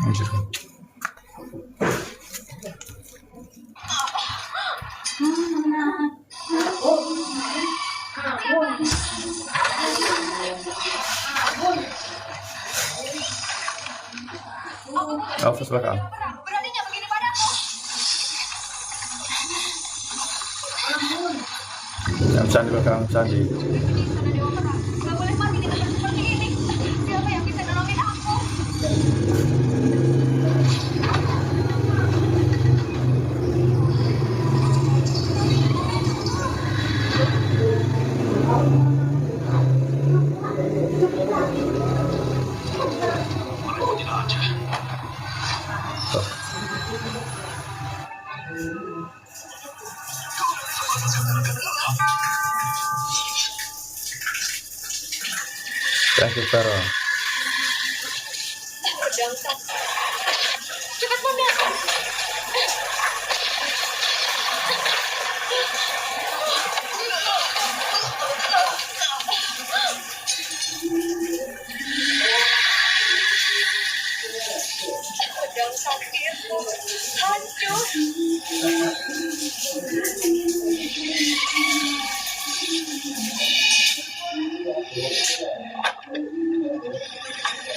Anjir. Fokus belakang. Beraninya begini padaku. Candi belakang, candi. Gak boleh mati di tempat seperti ini. Siapa yang bisa nolongin aku? Thank you, Vero. Cepat Bunda. Pedang sakitku hancur.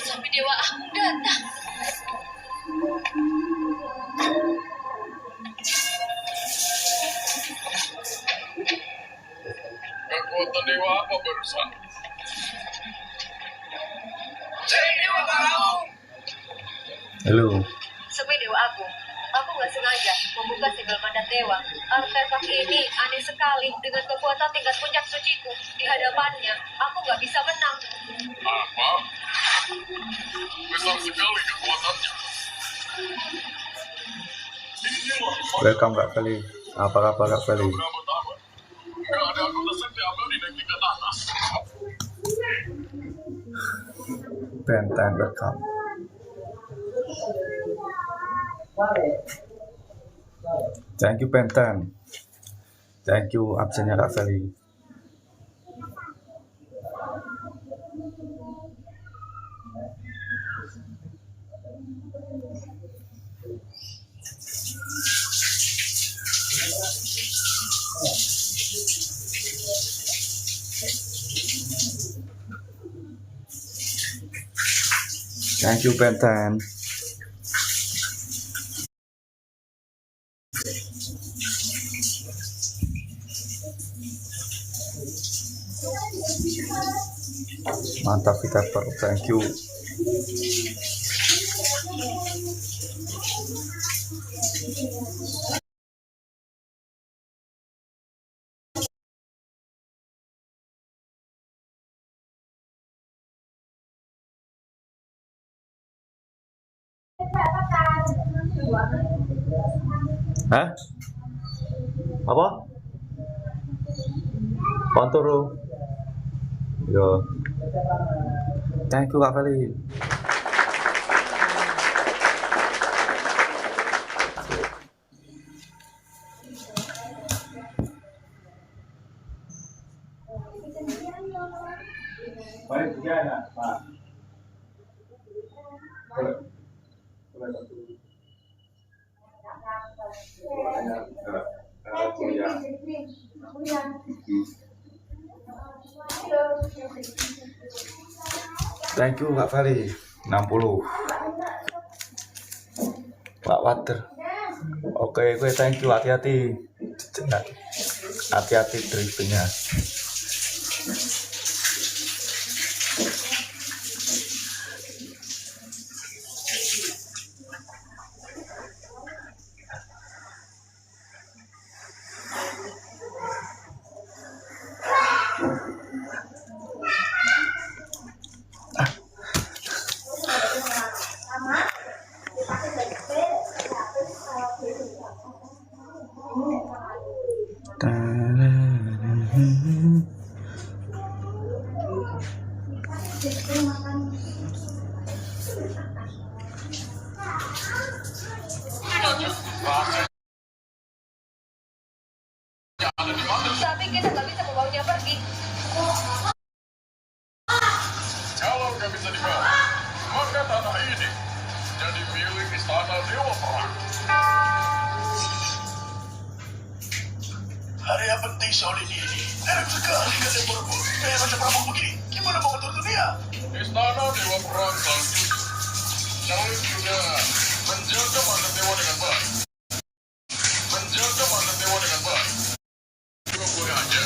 Sampai Dewa Agung datang. Kekuatan dewa apa barusan? Saya Dewa Agung. Halo. Sebagai Dewa Agung, aku nggak sengaja membuka segel mandat dewa. Artefak ini aneh sekali dengan kekuatan tingkat puncak suciku. Di hadapannya, aku nggak bisa menang. Apa? Besar sekali kekuatannya. Welcome Kak Feli. Apa kabar Kak Feli? Berapa tahun? Nggak ada anggota sekte abadi naik tingkat atas. Benten welcome. Thank you Benten. Thank you absennya Kak Feli. Thank you Benten. Mantap kita per, thank you. Hah? Apa? Konturu. Yo. Thank you Kak Feli. Baik, ya, Pak. Thank you Kak Feli 60 Pak Water. Oke, gue thank you, hati-hati. Hati-hati driftingnya. ada di mana? Tapi kita nggak bisa membawanya pergi. Kalau nggak bisa dibawa, maka tanah ini jadi milik istana Dewa Perang. Hari yang penting Shaolin ini. Enak sekali kalian berebut. Kayak macam perampok begini. Gimana mau menurut dunia? Istana Dewa Perang Sang Cucu. Shaolin sudah menjaga mandat dewa dengan baik. Menjaga mandat dewa dengan baik. Juga boleh aja.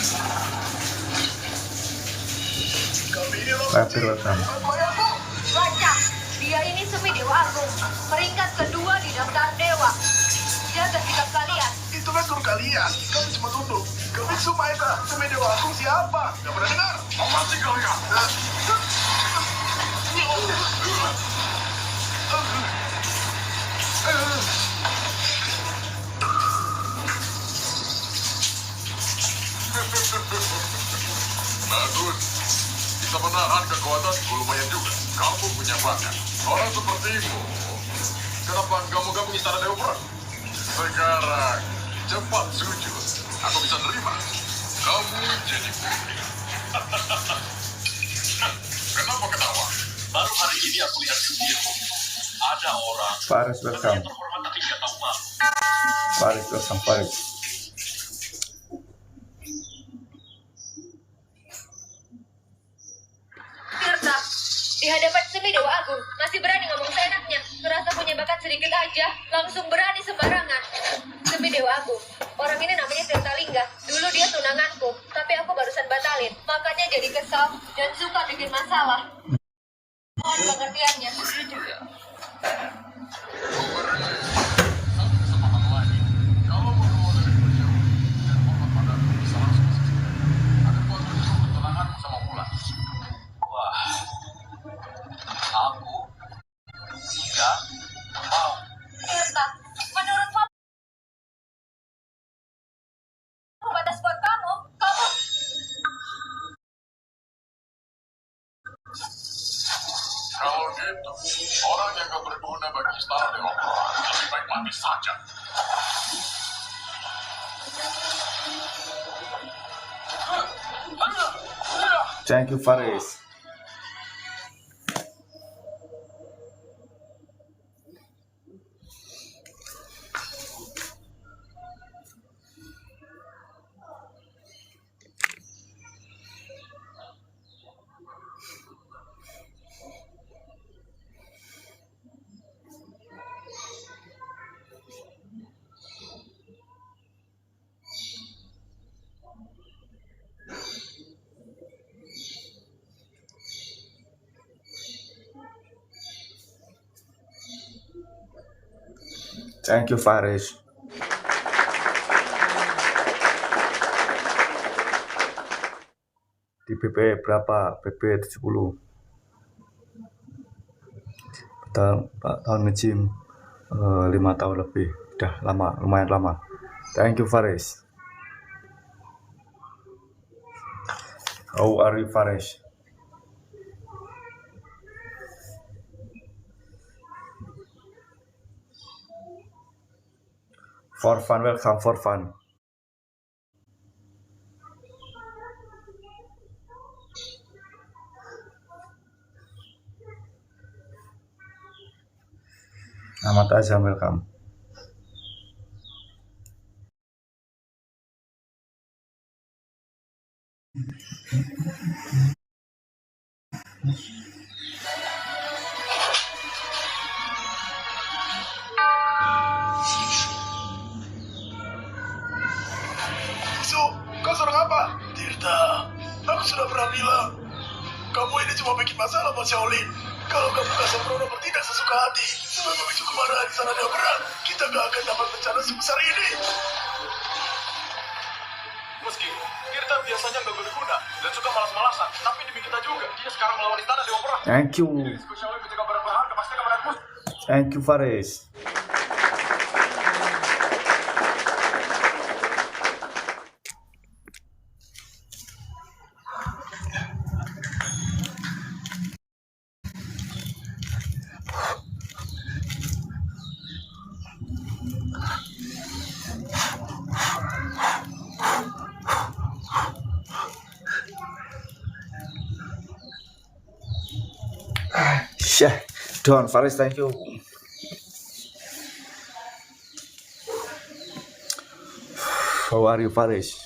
Kami ini loh. Happy welcome. Bodohku, baca. Dia ini Semi Dewa Agung, peringkat kedua di daftar dewa. Jaga sikap kalian. Itu kan guru kalian. Kami cuma tunduk. Kami Sumaita. Semi Dewa Agung siapa? Gak pernah dengar. Apa sih kalian? Bagus. Bisa menahan kekuatanku lumayan juga. Kamu punya bakat. Orang sepertimu. Kenapa kamu gabung istana Dewa Perang? Sekarang, cepat sujud. Aku bisa nerima. Kamu jadi putri. Kenapa ketawa? Baru hari ini aku lihat sendiri. Ada orang Faris welcome. yang terhormat tapi tidak tahu malu. Faris welcome. Faris. Tirta, di hadapan Semi Dewa Agung, masih berani ngomong seenaknya. Ngerasa punya bakat sedikit aja, langsung berani sembarangan. Semi Dewa Agung, orang ini namanya Tirta Lingga. Dulu dia tunanganku, tapi aku barusan batalin. Makanya jadi kesal dan suka bikin masalah. Mohon pengertiannya. Begitu ya? Satu kesempatan lagi. Kalau mau keluar dari beliau dan hormat padaku, bisa langsung ke sini. Agar kau tunjuk ketenanganmu sama Mulan. Wah, aku tidak mau. Tirta, menurut kamu batas buat kamu? Kalau gitu, orang yang gak berguna bagi istana Dewa Perang lebih baik mati saja. Thank you Faris. Thank you Faris. Di PP berapa? PP 70. Tahun nge-gym 5 tahun lebih. Udah lama, lumayan lama. Thank you Faris. How are you Faris? For fun, welcome for fun. Ahmad Azam, welcome. Su, kau serang apa? Tirta, aku sudah pernah bilang. Kamu ini cuma bikin masalah buat Shaolin. Kalau kamu gak sembrono bertindak sesuka hati, sebab memicu kemarahan di sana Dewa Perang, kita gak akan dapat bencana sebesar ini. Meski Tirta biasanya gak berguna dan suka malas-malasan, tapi demi kita juga, dia sekarang melawan istana Dewa Perang. Thank you. Risiko Shaolin menjaga barang berharga pasti akan menembus. Thank you Faris. Syah, Don Faris, thank you. How are you, Faris?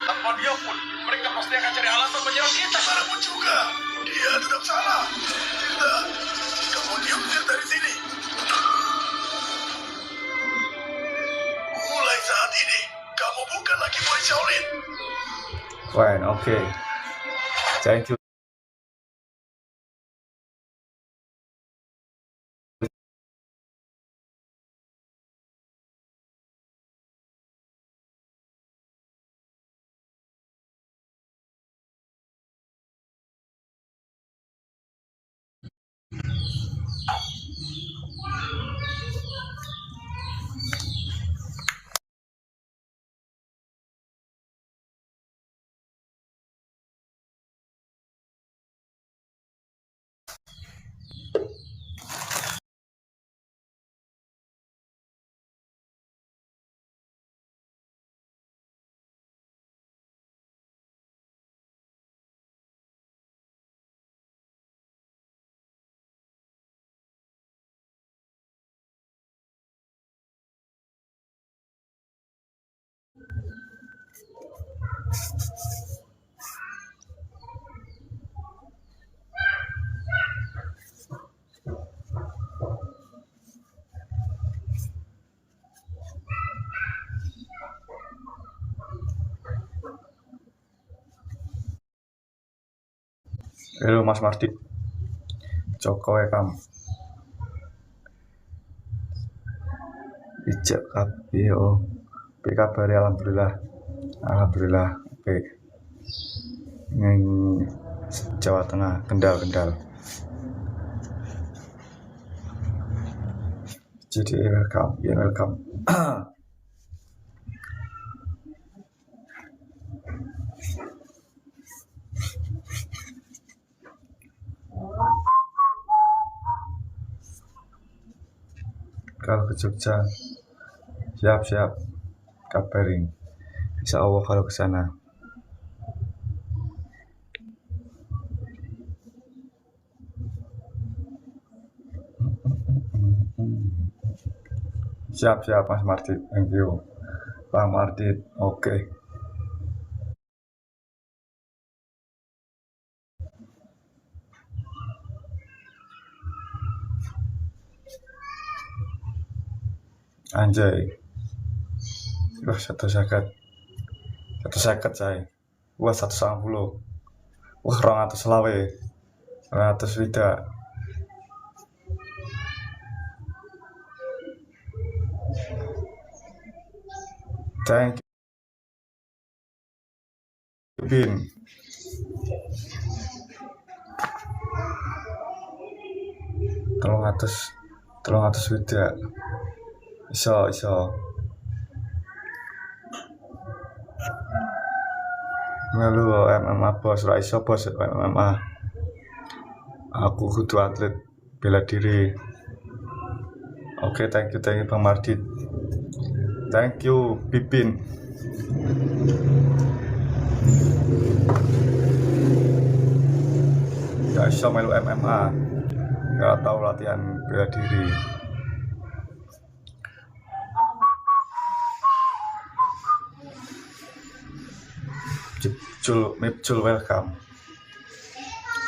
Tanpa dia pun, mereka pasti akan cari alasan menyerang kita. Bagaimanapun juga, dia tetap salah. Tirta, kamu diusir dari sini. Mulai saat ini, kamu bukan lagi murid Shaolin. Fine, okay. Thank you. Halo Mas Marti. Joko welcome. Ijak KPO. PKB alhamdulillah. Alhamdulillah. Oke. Neng Jawa Tengah, Kendal. Jadi welcome, ya welcome. Kalau ke Jogja, siap kabarin. Insya Allah kalau ke sana. Siap Mas Martit, thank you. Pak Martit, oke. Anjay. Wah, 150 saya. Wah, 190. Wah, 200 selawe. 200 widak. Thank you, Bin. Tolong atas widak. Iso. Melu MMA bos, ra iso bos MMA. Aku kudu atlet bela diri. Oke, thank you Bang Mardit. Thank you Pipin. Gak iso melu MMA. Gak tahu latihan bela diri. Mipjul welcome.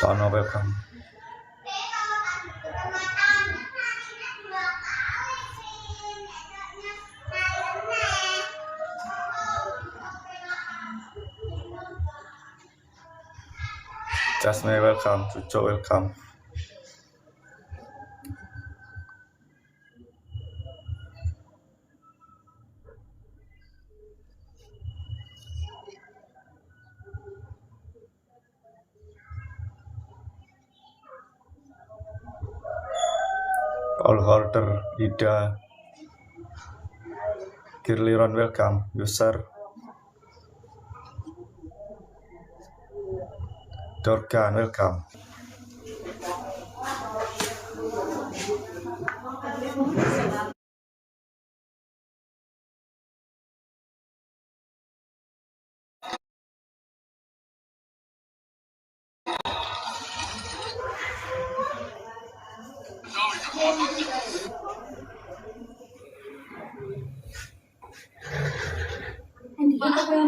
Tono welcome. Jasmine welcome. Cuco welcome. All holder Ida Kirliron welcome. User Dorgan, welcome.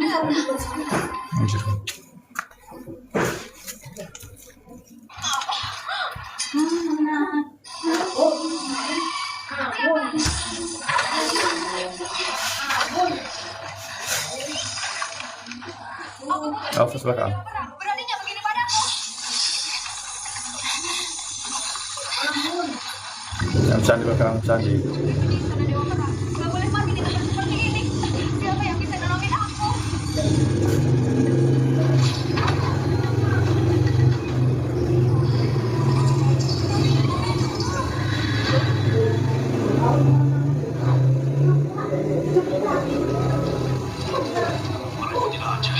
Kali kekuatannya. Anjir. Alphas belakang. Beraninya begini padaku. Candi belakang, Candi. Di istana Dewa Perang. Gak boleh mati di tempat seperti ini. Siapa yang bisa nolongin aku? Merepotin aja.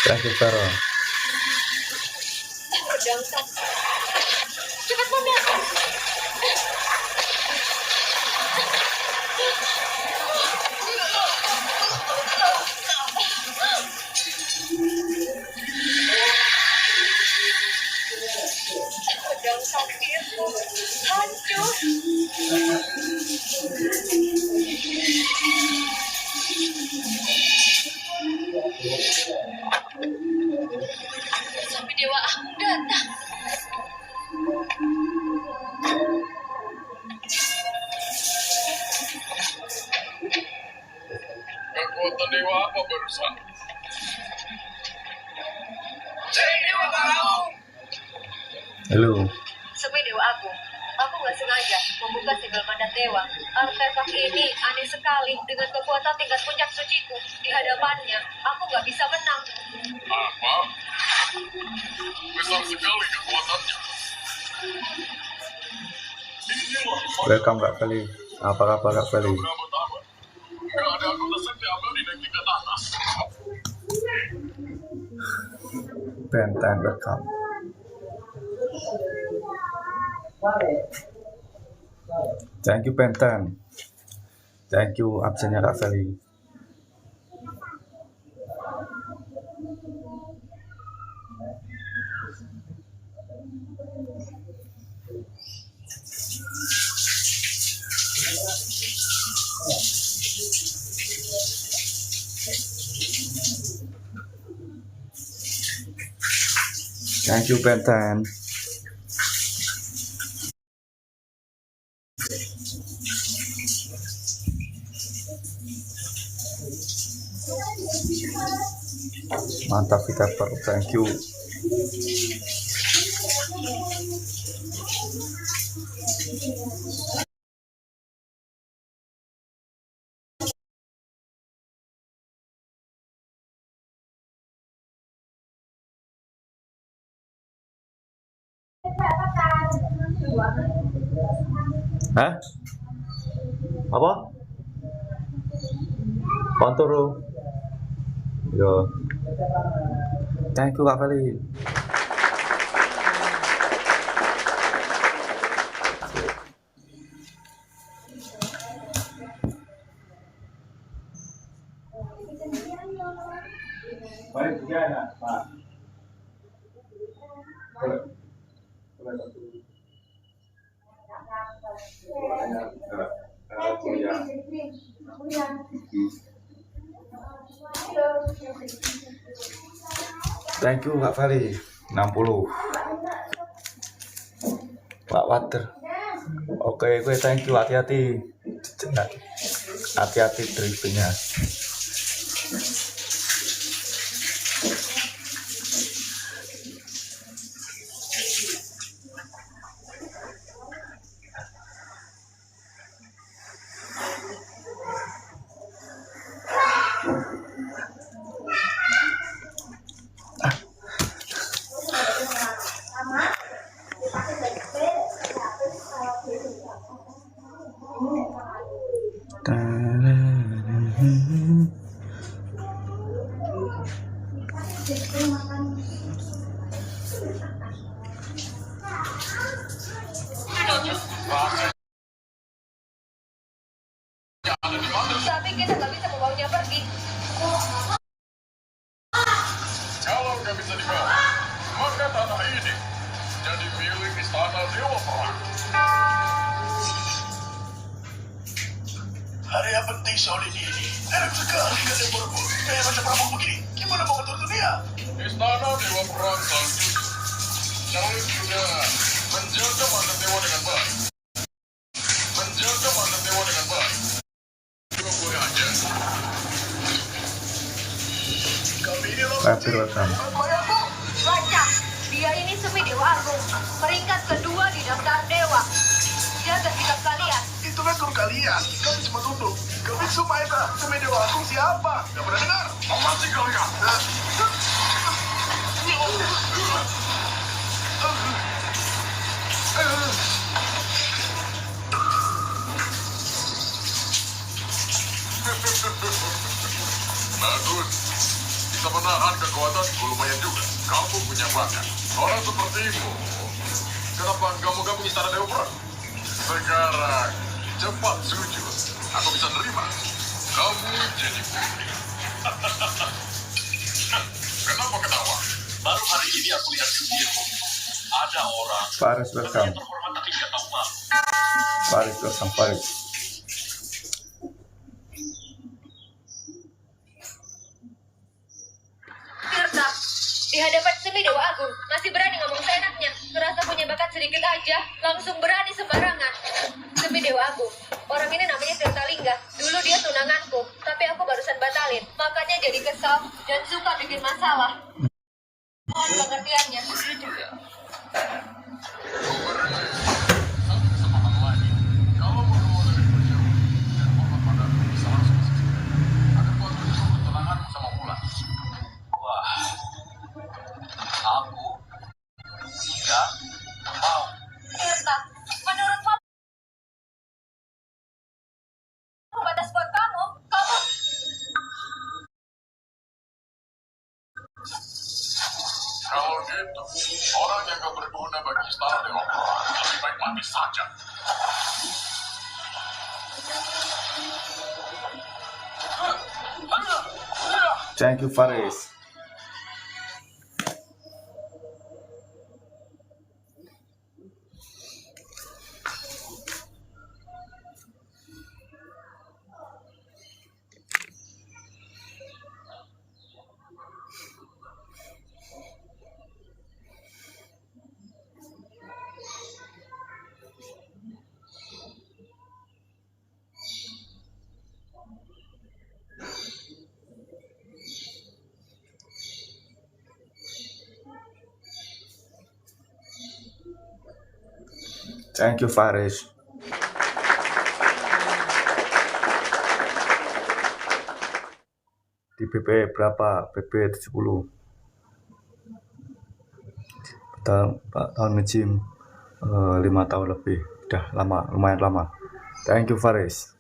Thank you, Vero. Pedang sakti. Cepat Bunda. Pedang saktiku hancur. Sampai Dewa Agung datang. Kekuatan dewa apa barusan? Halo. Sampai Dewa Agung. Aku nggak sengaja membuka segel mandat dewa. Artefak ini aneh sekali. Dengan kekuatan tingkat puncak suciku di hadapannya, aku nggak bisa menang. Apa? Besar sekali kekuatannya. Inilah Welcome Kak Feli. Apa kabar Kak Feli? berapa tahun. Gak ada anggota sekte abadi naik tingkat atas. Benten, welcome. Thank you Benten. Thank you absennya Kak Feli. Thank you Benten. Mantap kita thank you. Hah? Apa? Konturu. Yo. Thank you Kak Feli. Baik, ya, Pak. Thank you Kak Feli 60 Pak Water. Oke gue thank you, hati-hati drippingnya. Tapi kita nggak bisa membawanya pergi. Kalau nggak bisa dibawa, maka tanah ini jadi milik istana Dewa Perang. Hari yang penting soal ini. Enak sekali kalian berebut. Kayak macam perampok begini. Gimana mau ngatur dunia? Istana Dewa Perang selalu jujur. Kalian sudah menjaga mandat dewa dengan baik. Menjaga mandat dewa dengan baik. Juga boleh aja. Kami ini loh. Happy welcome. Menurutku, baca. Dia ini Semi Dewa Agung, peringkat kedua di daftar dewa. Jaga sikap kalian. Itu kan guru kalian. Kami cuma tunduk. Kami Sumaeta. Semi Dewa Agung siapa? Gak pernah dengar. Mati kalian. Bagus. Bisa menahan kekuatanku lumayan juga. Kamu punya bakat. Orang sepertimu. Kenapa kamu gabung istana Dewa Perang? Sekarang, cepat sujud. Aku bisa nerima. Kamu jadi putri. Kenapa ketawa? Baru hari ini aku lihat sendiri. Ada orang Faris welcome. yang terhormat tapi tidak tahu malu. Faris welcome. Faris. Tirta, di hadapan Semi Dewa Agung, masih berani ngomong seenaknya. Ngerasa punya bakat sedikit aja, langsung berani sembarangan. Semi Dewa Agung, orang ini namanya Tirta Lingga. Dulu dia tunanganku, tapi aku barusan batalin. Makanya jadi kesal dan suka bikin masalah. Mohon pengertiannya. Begitu ya? Kau beri satu kesempatan lagi. Kalau mau keluar dari berjauh dan hormat padaku bisa langsung ke sini. Akan kau tunjuk pertunanganmu sama Mulan. Wah, aku tidak mau. Tirta, menurut kamu batas buat kamu? Kamu Kalau gitu, orang yang gak berguna bagi istana Dewa Perang lebih baik mati saja. Thank you Faris. Thank you Faris. Di PP berapa? PP 70. Tahun nge-gym 5 tahun lebih. Udah lama, lumayan lama. Thank you Faris.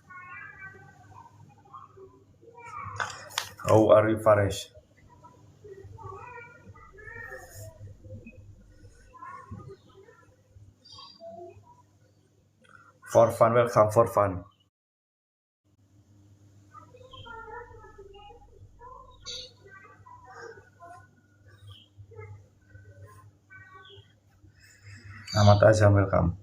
How are you Faris? For fun, welcome for fun. Ahmad Azam, welcome.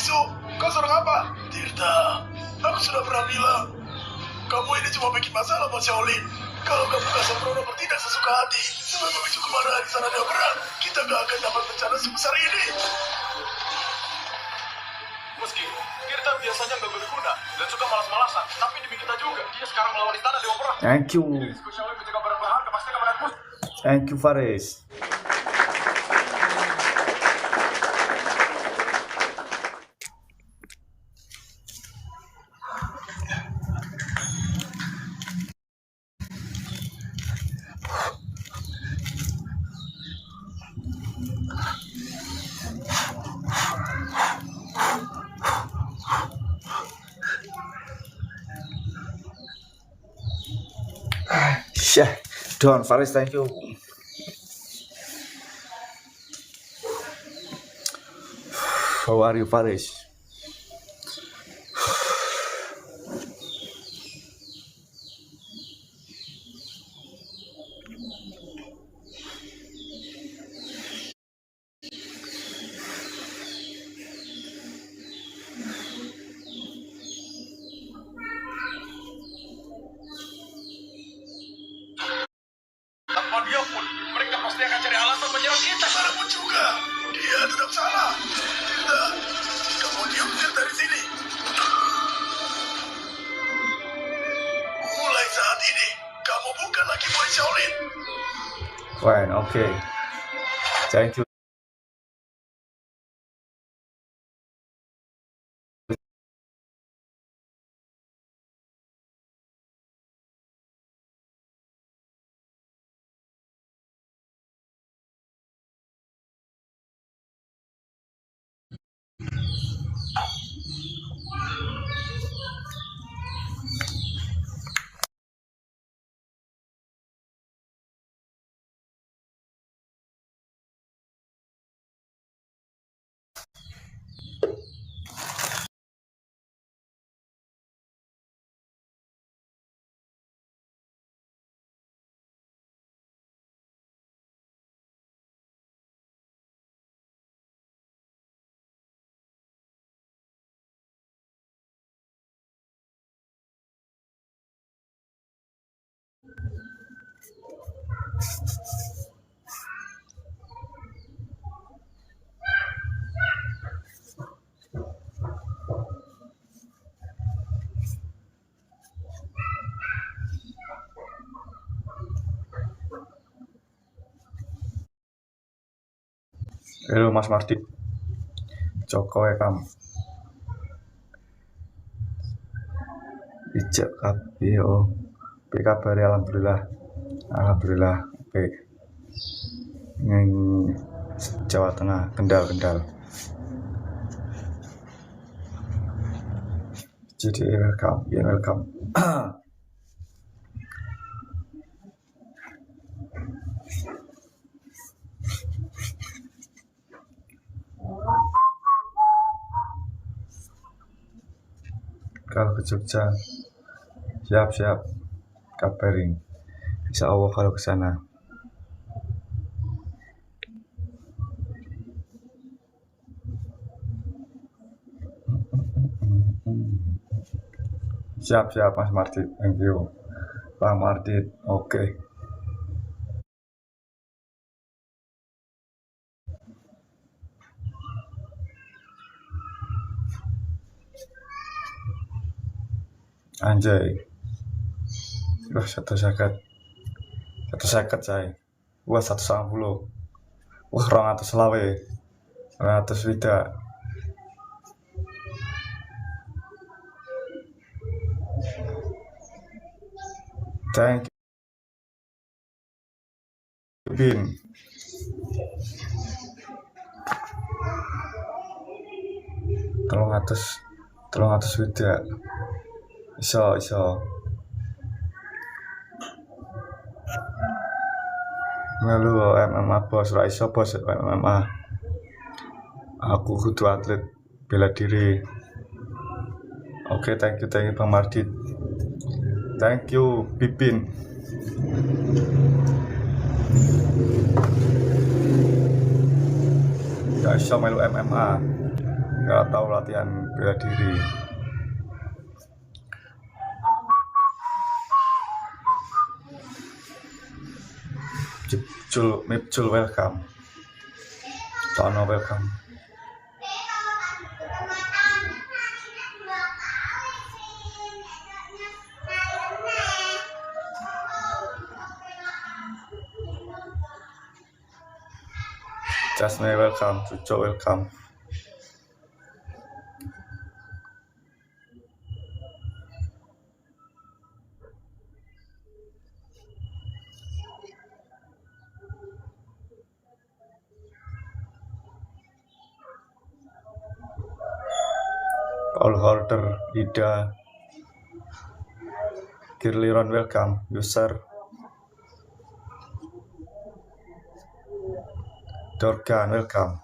So, kau seorang apa? Tirta, aku sudah pernah bilang. Kamu ini cuma bikin masalah buat Shaolin. Kalau kamu gak sembrono bertindak sesuka hati, sebab memicu kemarahan di sana Dewa Perang, kita gak akan dapat bencana sebesar ini. Meski Tirta biasanya nggak berguna dan suka malas-malasan, tapi demi kita juga, dia sekarang melawan istana Dewa Perang. Thank you. Spesialnya menjaga barang berharga pasti kepada mus. Thank you Faris. Yeah, Don Faris, thank you. How are you, Faris? Tanpa dia pun, mereka pasti akan cari alasan menyerang kita. Bagaimanapun juga, dia tetap salah. Tirta, kamu diusir dari sini. Mulai saat ini, kamu bukan lagi murid Shaolin. Fine, okay. Thank you. Halo Mas Mardi, Joko Ekam, Ijek KPO, kabar alhamdulillah, alhamdulillah, oke. Neng Jawa Tengah, Kendal. Jadi welcome, ya welcome. Kalau ke Jogja, siap, kabarin. Insya Allah kalau ke sana. Siap Mas Mardi, thank you. Bang Mardi, oke. Anjay. Wah, 150 saya. Wah, 190. Wah, 200 selawe. 200 widak. Thank you, Bin. Tolong atas widak. Iso. Melu MMA bos, ra iso bos MMA. Aku kudu atlet bela diri. Oke, thank you Bang Mardi. Thank you Pipin. Gak iso melu MMA. Gak tahu latihan bela diri. Mipcul welcome. Tono welcome. Jasmine welcome, Cuco welcome. All holder, Ida, Kirliron welcome, user Dorgan, welcome.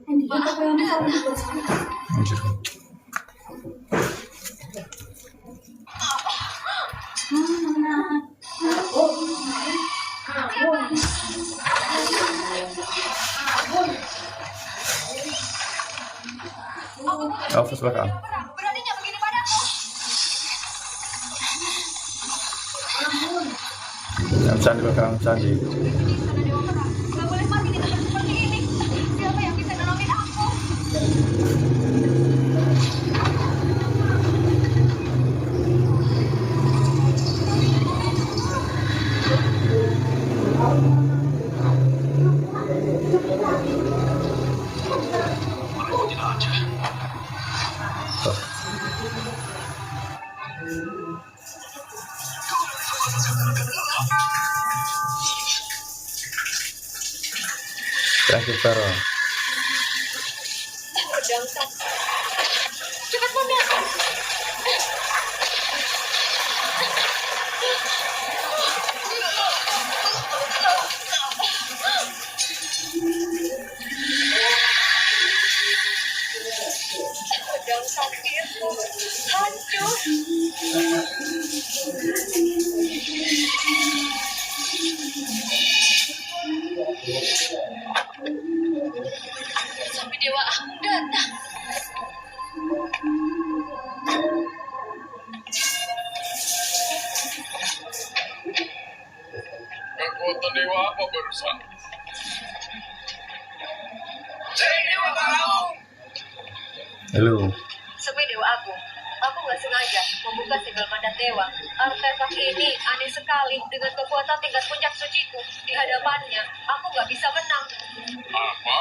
Kali kekuatannya. Anjir. Awas belakang. Beraninya begini padaku. Candi belakang, candi. Istana Dewa Perang. Gak boleh mati di tempat seperti ini. Siapa yang bisa nolongin aku? Merepotin aja. Terakhir Taro. Pedang tak. Cepat Bunda. Pedang sakitku hancur. Sampai Dewa Agung datang. Kekuatan dewa apa barusan? Halo. Sebagai Dewa Agung, aku nggak sengaja membuka segel mandat dewa. Artefak ini aneh sekali dengan kekuatan tingkat puncak suciku. Di hadapannya, aku nggak bisa menang. Apa?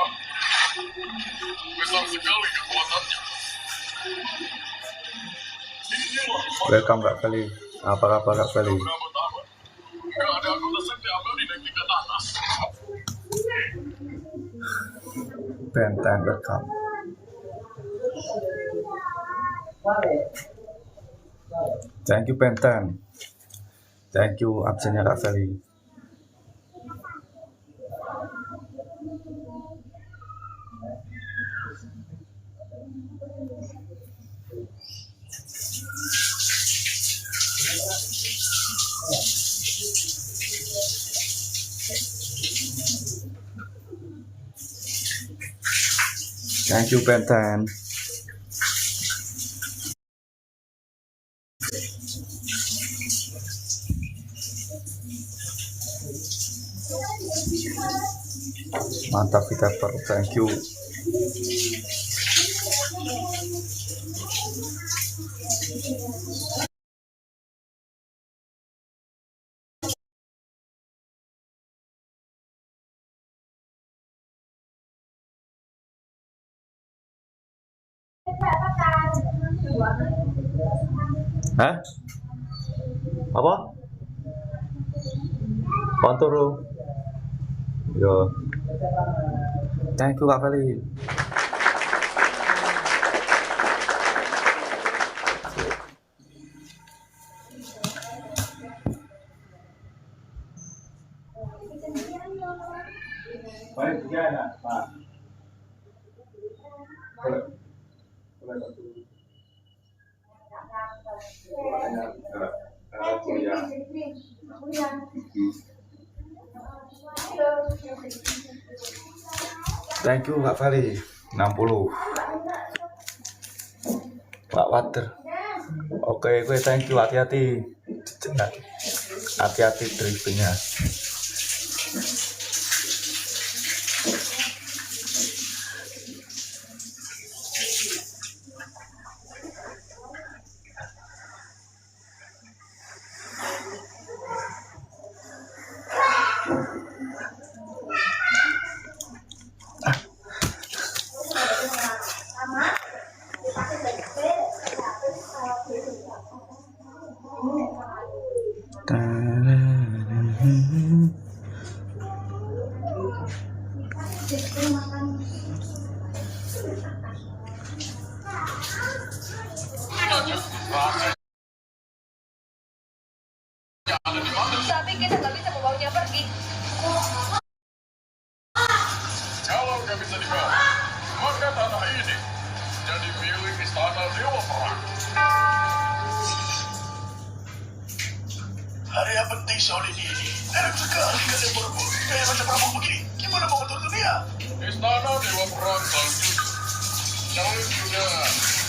Besar sekali kekuatannya. Welcome Kak Feli. Apa kabar Kak Feli? Berabad-abad. Nggak ada anggota sekte abadi naik tingkat atas. Benten, welcome. Thank you Benten. Thank you absennya Kak Feli. Thank you Benten. Mantap kita thank you. Hah? Apa? Konturu. Yo. Thank you Kak Feli. Baik, ya, Pak. Thank you Kak Feli 60 Pak Water. Oke gue thank you, hati-hati hati-hati driftingnya. Tapi kita nggak bisa membawanya pergi. Kalau nggak bisa dibawa, maka tanah ini jadi milik istana Dewa Perang. Hari yang penting Shaolin ini. Enak sekali kalian berebut. Kayak macam perampok begini. Gimana mau ngatur dunia? Istana Dewa Perang Sang Jujur. Shaolin juga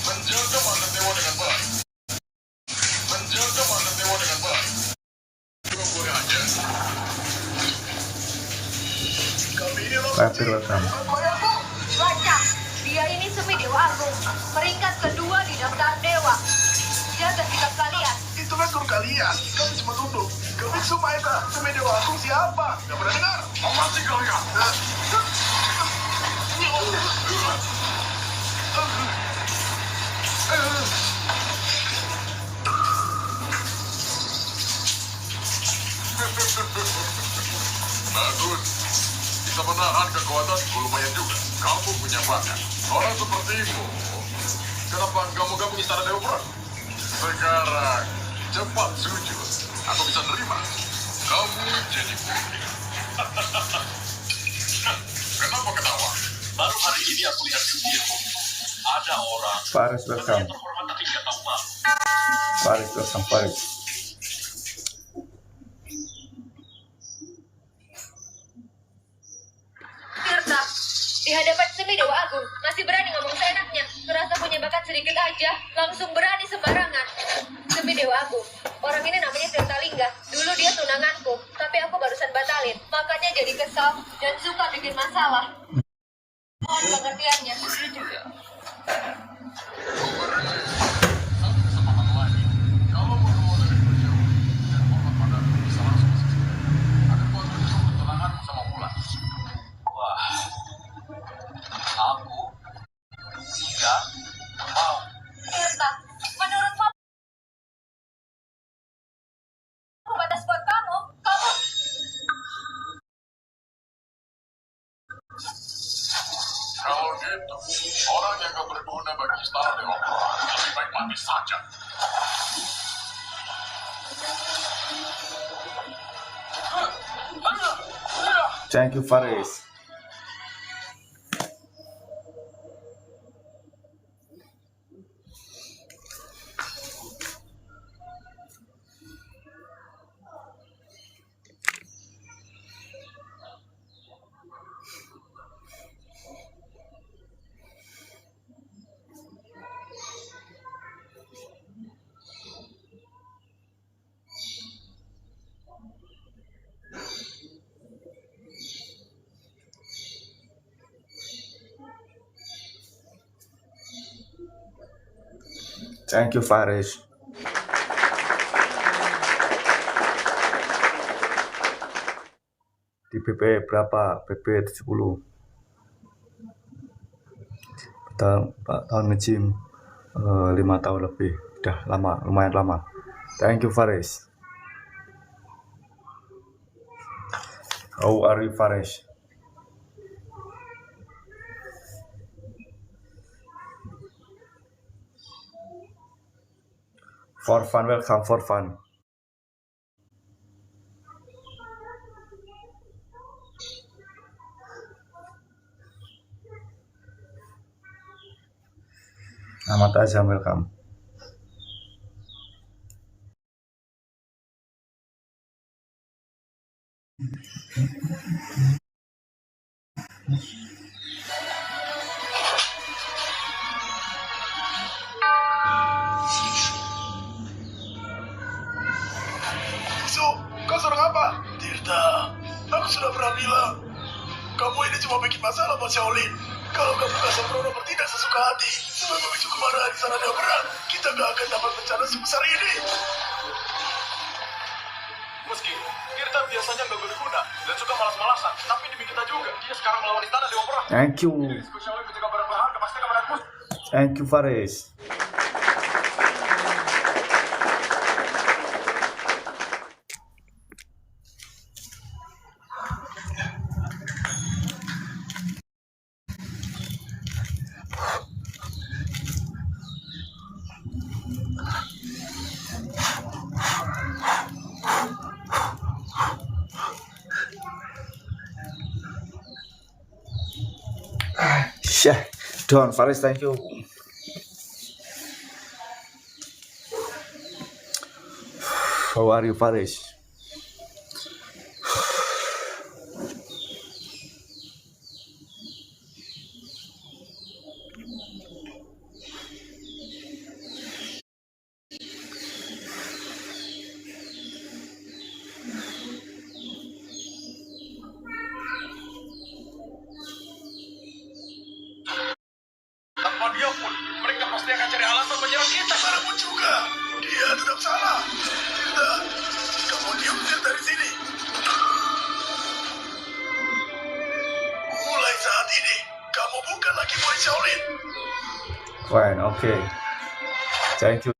menjaga mandat dewa dengan baik. Menjaga mandat dewa dengan baik. Juga boleh aja. Kami ini loh. Happy welcome. Menurutku, lacak. Dia ini semi Dewa Agung. Peringkat kedua di daftar dewa. Jaga sikap kalian. Itu kan guru kalian. Kami cuma tunduk. Kami Sumaita. Semi Dewa Agung siapa? Gak pernah dengar. Awasi kalian. Bagus. Bisa menahan kekuatanku lumayan juga. Kamu punya bakat. Orang sepertimu, kenapa kamu gabung istana Dewa Perang? Sekarang, cepat sujud. Aku bisa nerima. Kamu jadi putri. Kenapa ketawa? Baru hari ini aku lihat sendiri. Ada orang Faris welcome. yang terhormat tapi nggak tahu malu. Faris welcome. Faris. Tirta, di hadapan semi Dewa Agung, masih berani ngomong seenaknya. Ngerasa punya bakat sedikit aja, langsung berani sembarangan. Semi Dewa Agung, orang ini namanya Tirta Lingga. Dulu dia tunanganku, tapi aku barusan batalin. Makanya jadi kesal dan suka bikin masalah. Mohon pengertiannya. Begitu ya? Satu kesempatan lagi. Kalau mau keluar dari berjauh dan hormat padaku bisa langsung ke sini. Akan kau tunjuk pertunanganmu sama Mulan. Wah, aku tidak mau. Tirta, menurut kamu batas buat kamu? Kamu Kalau gitu, orang yang gak berguna bagi istana Dewa Perang lebih baik mati saja. Thank you Faris. Thank you Faris. Di PP berapa? PP 70. Tahun nge-gym 5 tahun lebih. Udah lama, lumayan lama. Thank you Faris. How are you Faris? For fun, welcome for fun. Ahmad Azam, welcome. So, kau serang apa? Tirta, aku sudah pernah bilang. Kamu ini cuma bikin masalah buat Shaolin. Kalau kamu gak sembrono bertindak sesuka hati, sebab memicu kemarahan di sana Dewa Perang, kita gak akan dapat bencana sebesar ini. Meski Tirta biasanya nggak berguna dan suka malas-malasan, tapi demi kita juga. Dia sekarang melawan istana Dewa Perang. Thank you. Risiko Shaolin menjaga barang berharga pasti akan menembus. Thank you Faris. Syah, Don Faris, thank you. How are you, Faris? Tanpa dia pun, mereka pasti akan cari alasan menyerang kita. Bagaimanapun juga, dia tetap salah. Tirta, kamu diusir dari sini. Mulai saat ini, kamu bukan lagi murid Shaolin. Fine, okay. Thank you.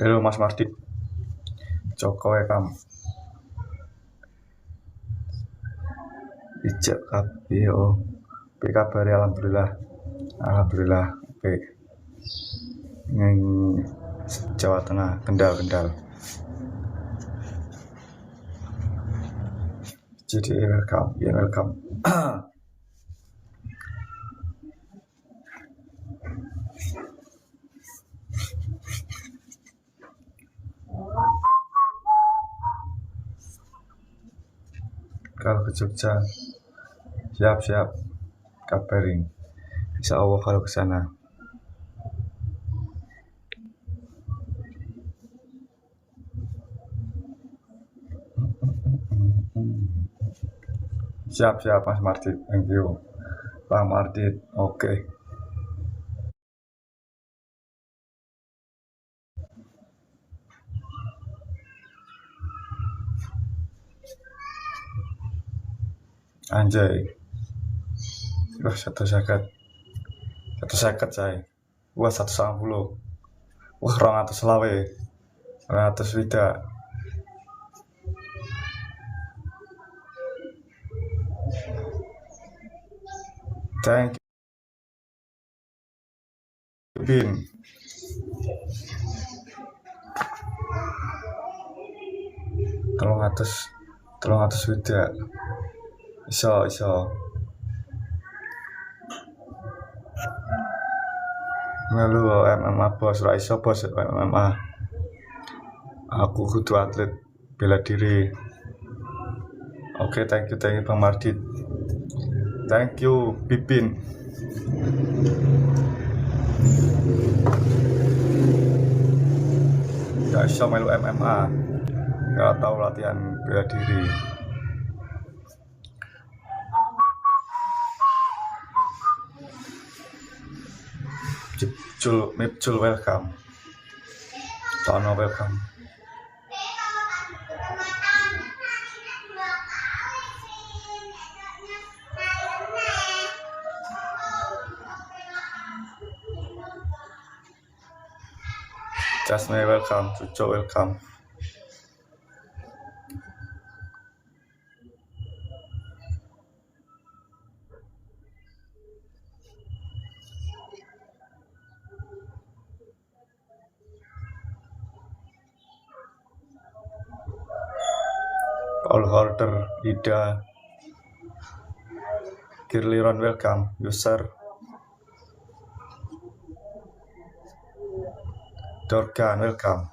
Halo Mas Mardi, Joko Ekam, Ijek KBO, kabar alhamdulillah, oke. Neng Jawa Tengah, Kendal. Jadi welcome. Kalau ke Jogja, siap, kabarin. Insya Allah kalau ke sana. Siap Mas Mardi, thank you. Pak Mardi, oke. Anjay. Wah, 150 saya. Wah, 190. Wah, 200 selawe. 200 widak. Thank you, Bin. Tolong atas widak. Iso. Melu MMA bos, ra iso bos MMA. Aku kudu atlet bela diri. Oke, thank you Bang Mardit. Thank you Pipin. Gak iso melu MMA. Gak tahu latihan bela diri. Mipcul welcome. Tono welcome. Jasmine welcome, Cuco welcome. All holder, Ida, Kirliron welcome, user Dorgan, welcome.